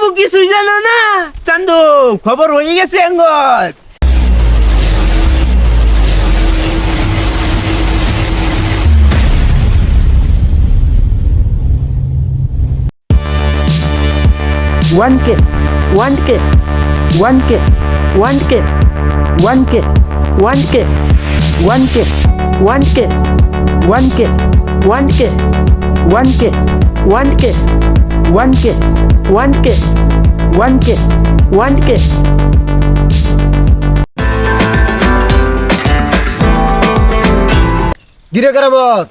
বাবু কিছুই জানো না? চান্দু খবর হয়ে গেছে আঙ্গত। One K, 1K, 1K, 1K, 1K, 1K, 1K, 1K, 1K, 1K, 1K, 1K, 1K, 1K, 1K, 1K. গিরে কেরামত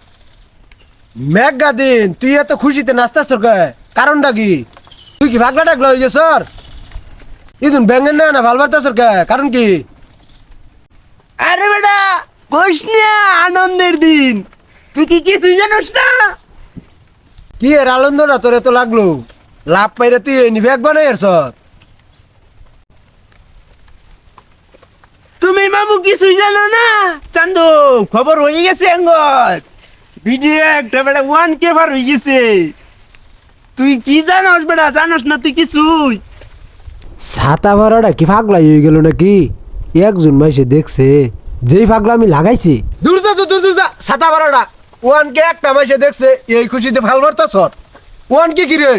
মেঘা দিন তুই এত খুশিতে নাচতাস কারণটা কি? তুই কি ভাগলা টাগলা হয়ে গেছ? ইদুন ব্যাঙ্গেন না ভাল বার্তাস কারণ কি? আরে বেটা কইস না, আনন্দের দিন। তুই কি কিছুই জানোস না? কি এর আনন্দটা তোর এত লাগলো? লাভ পাইরে তুই এই ব্যাগ বানাই এরছ? তুমি বাবু কিছুই জানো না? চান্দু খবর হয়ে গেছে আঙ্গত। ভিডিও একটা বেটা 1K পার হয়ে গেছে। তুই কি জানোস বেটা? জানোস না তুই কিছুই? ছাতা ভরাটা কি পাগলাই হয়ে গেল নাকি? একজন মাইসে দেখছে যেই পাগলা আমি লাগাইছি। দূর যা দূর যা ছাতা বারোটা 1K একটা মাসে দেখছে এই খুশিতে ভাল বার্তাস 1K কি রে?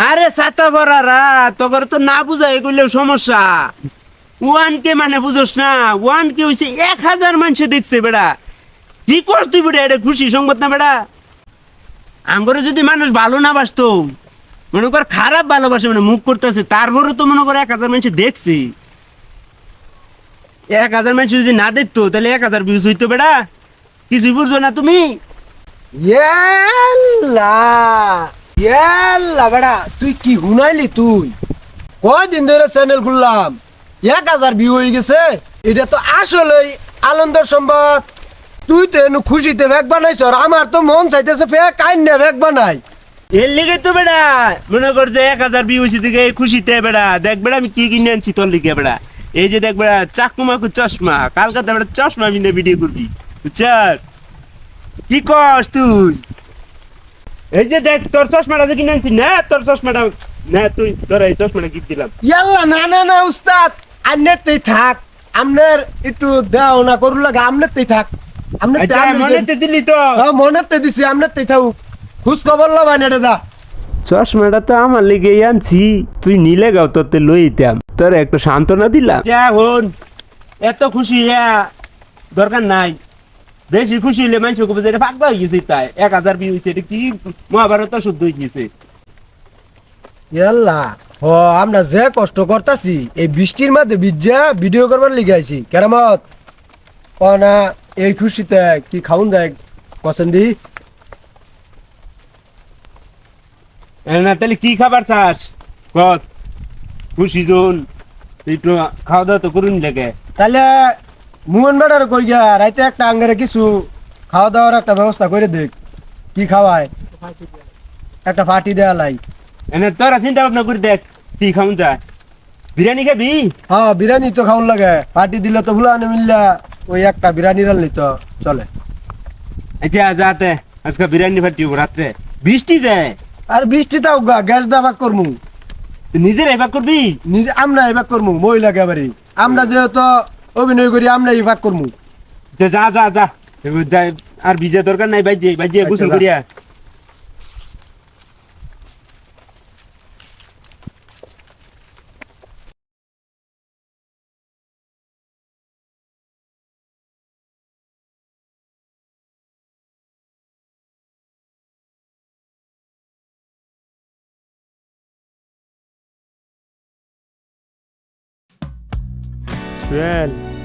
আরে ছাতা ভরারা তোর তো না বুঝা এগুলো সমস্যা। 1K মানে বুঝোস না? 1K হইছে 1000 মানুষে দেখছে বেটা। কি কর তুই বেটা? এটা খুশি সংবাদ না বেটা? আঙ্গরে যদি মানুষ ভালো না বাসতো, মনে কর খারাপ ভালোবাসে মানে মুখ করতেছে, তারপরে তো মনে কর 1000 মানুষ দেখছে। 1000 মানুষ যদি না দেখতো তাহলে 1000 ভিউজ হইতো বেটা। কিছুই বুঝছো না তুমি? বেড়া তুই কি হুনাইলি? তুই কয়দিন ধরে চ্যানেল খুললাম 1000 ভিউ হয়ে গেছে। এটা তো আসলে আনন্দের সম্বাদ। তুই তো এনু খুশিতে ব্যাগ বানাইছ, আর আমার তো মন চাইতেছে ফের কাইন্না ব্যাগ বানাই। এর লিগে তো বেটা মনে কর যে 1000 ভিউ হয়েছে দিকে খুশিতে বেটা। দেখ বেটা আমি কি কিনে আনছি তোর লিগে বেটা। এই যে দেখ বেটা চাকু মাকু চশমা, কালকাতা বেটা চশমা বিনে ভিডিও করবি বুঝছাস? কি কস তুই? এই যে দেখ তোর চশমাটা যে কিনে আনছি না, তোর চশমাটা না, তুই তোর এই চশমাটা গিফট দিলাম। ইয়াল্লা না উস্তাদ, আন্নেতেই থাক। আমনের একটু দেও না করু লাগে, আমনেতেই থাক। আচ্ছা মনেতে দিলি তো? মনেতে দিছি, আমনেতেই থাক। খুশ খবর লবাই না দা। চশমাটা তো আমার লিগে আনছি, তুই নিলে গাও তোতে লইতাম, তোর একটু সান্ত্বনা দিলাম। যা হন এত খুশি দরকার নাই। বেশি খুশি হলে মানুষ কবে যে পাগলা হয়ে গেছে, তাই 1000 ভিউ হয়েছে। এটা কি মহাভারত শুদ্ধ হয়ে গেছে? ইয়াল্লা আমরা যে কষ্ট করতাছি এই বৃষ্টির মধ্যে ভিজা ভিডিও করবার লিগে আইছি। কেরামত না এই খুশিতে কি খাউন দেয় পছন্দি? না তাহলে কি খাবার চাস কত? খুশি জন একটু খাওয়া দাওয়া তো করুন লেগে। তাহলে মোহন বেড়ার কই গিয়া রাইতে একটা আঙ্গারে কিছু খাওয়া দাওয়ার একটা ব্যবস্থা করে দেখ। কি খাওয়ায়? একটা পার্টি দেয়া লাই। এনে তোরা চিন্তা ভাবনা করে দেখ কি খাওন যায়। বিরিয়ানি খাবি? হ্যাঁ বিরিয়ানি তো খাওয়ান লাগে। পার্টি দিলে তো ভুলা মিললা ওই একটা বিরিয়ানি রানলি তো চলে। আচ্ছা যাতে আজকে বিরিয়ানি ফাটি রাত্রে বৃষ্টি যায়। আর বৃষ্টি তাও গা গ্যাস দাবা করমু। তুই নিজের এবার করবি? নিজে আমরা এবার করমু, মহিলা এবারে আমরা যেহেতু অভিনয় করি আমরা এবার করমু। যা যা যা যা আর ভিজা দরকার নাই, বাইজে বাইজে গোসল করিয়া।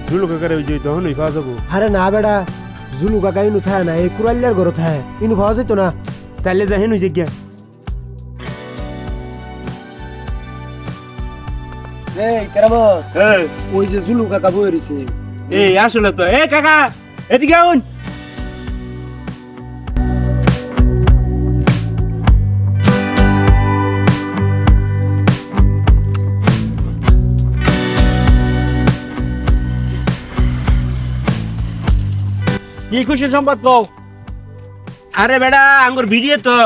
ঝুলু কাকারে ওই যে তখন ওই পাওয়া যাবো। আরে না বেড়া, জুলু কাকা ইনু থাকে না, এই কুরাল্লার ঘর থাকে, ইনু পাওয়া যেত না। তাইলে যা হেন ওই জায়গা। এই কেরামত ওই যে জুলু কাকা বই রয়েছে। এই আসলে তো এ কাকা এদিকে আউন। কি খুশি সংবাদ কও? আরে বেটা আঙ্গুর ভিডিও তো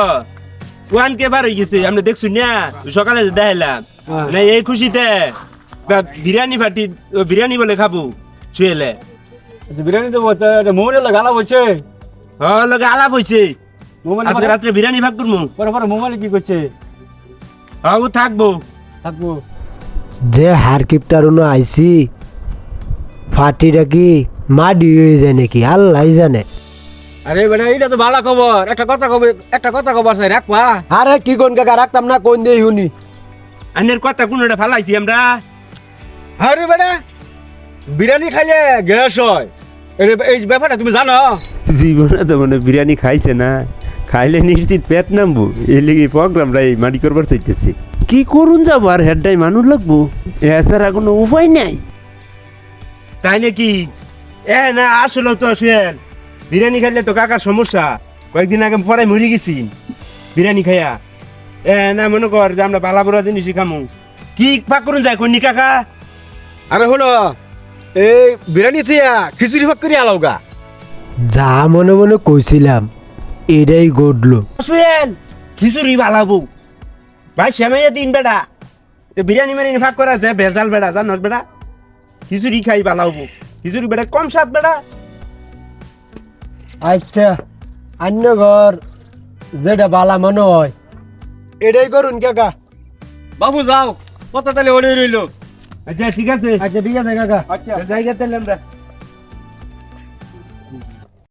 ওয়ান কে বার হয়ে গেছে আমরা দেখছুন না সকালে যে দেখাইলাম হ্যাঁ। না এই খুশিতে বা বিরিয়ানি পার্টি বিরিয়ানি বলে খাবো শুয়েলে বিরিয়ানি তো মোবাইলে গালা বলছে লগে আলাপ হয়েছে মোবাইল আজকে রাত্রে বিরিয়ানি ভাগ করবো পরে পরে মোবাইলে কি করছে ও থাকবো থাকবো যে হারকিপটার উনো আইছি ফাটিটা কি মাডি হয়ে যায় নাকি আল্লাহ জানে। আরে বেটা এইটা তো ভালো খবর একটা কথা খবর চাই রাখবা আরে কি কোন কাকা রাখতাম না কোন দিয়ে শুনি। আনের কথা কোনটা ফালাইছি আমরা আরে বেটা বিরিয়ানি খাইলে গ্যাস হয় এই ব্যাপারটা তুমি জানো জীবনে তো মানে বিরিয়ানি খাইছে না খাইলে নিশ্চিত পেট নামবো এই লেগে প্রোগ্রামটা এই মাটি করবার চাইতেছি কি করুন যাবো আর হেডটাই মানুষ লাগবো এছাড়া কোনো উপায় নাই তাই নাকি না আসলে তো শুয়েন বিরিয়ানি খাইলে তো কাকার সমস্যা কয়েকদিন আগে পরে মরে গেছি বিরিয়ানি খাইয়া না মনে কর যে আমরা বালা বুড়া জিনিসই খামু কি পাক করুন যায় কন্যা কাকা আরে হলো এই বিরিয়ানি থিয়া খিচুড়ি ভাগ করে আলাও গা যা মনে মনে কইছিলাম এটাই ঘটলো। শুয়েন খিচুড়ি বালাবো ভাই শ্যামাইয়া দিন বেড়া বিরিয়ানি মারিনি ভাগ করা যায় ভেজাল বেড়া জানোর বেড়া খিচুড়ি খাই বালাবো খিচুড়ি বেড়া কম স্বাদ বেড়া আচ্ছা অন্য ঘর যেটা বালা মনে হয় এটাই করুন কাকা। বাবু যাও কথা তাহলে ওড়ে রইলো আচ্ছা ঠিক আছে আচ্ছা ঠিক আছে কাকা। আচ্ছা জায়গা তাহলে আমরা